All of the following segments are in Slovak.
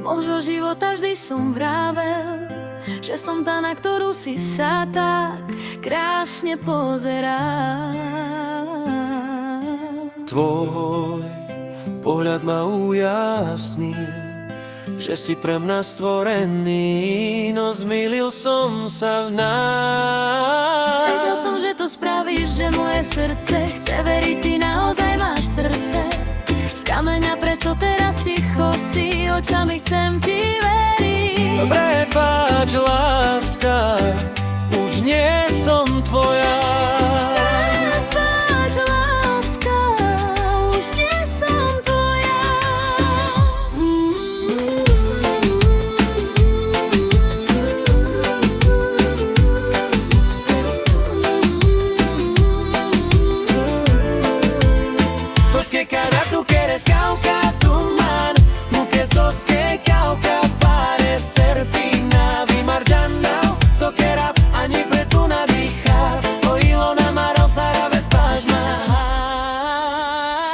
Možno života vždy som vravel, že som tá, na ktorú si sa tak krásne pozeral. Tvoj pohľad ma ujasnil, že si pre mňa stvorený, no zmýlil som sa v nás. Vedel som, že to spravíš, že moje srdce chce veriť, ty naozaj máš srdce z kameňa, prečo teraz ticho si, očami chcem ti veriť. Prepáč, láska, už nie som tvoja. Prepáč, láska, už nie som tvoja. Sos que cada tú quieres cauca tu man, muke sos que cauca pares cerpina vymarjana, so que rap ani pre tu nadýcha, o Ilona Marosara bez pážma.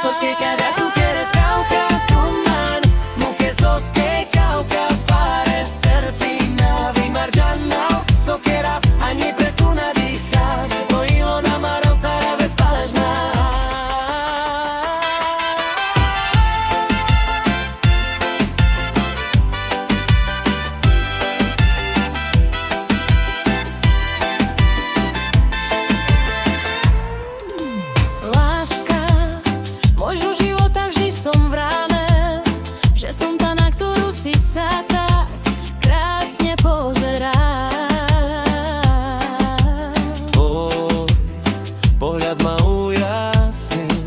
Sos que cada tú quieres cauca tu man, muke sos que cauca pares cerpina vymarjana, so que rap ani pre tu nadýcha, o Ilona Marosara bez pážma. Láska, možno života vždy som vravel, že som tá, na ktorú si sa tak krásne pozeral. Tvoj pohľad ma ujasnil,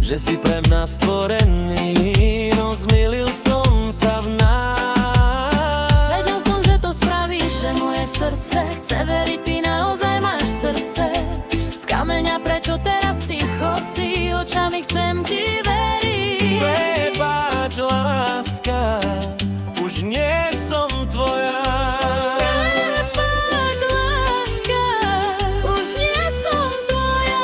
že si pre mňa stvorený, no zmýlil som sa v nás. Vedel som, že to spravíš, že moje srdce chce veriť, ty naozaj máš srdce z kameňa, prečo teraz ticho si, očami chcem ti veriť. Prepáč, láska, už nie som tvoja. Prepáč, láska, už nie som tvoja.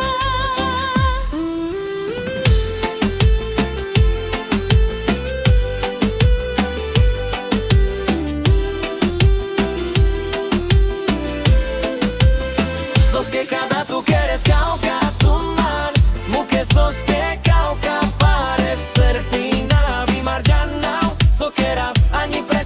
Sos que cada tú quieres cauca tu man, muke sos que cauca pares cerpina vymarjana, so que rap ani pre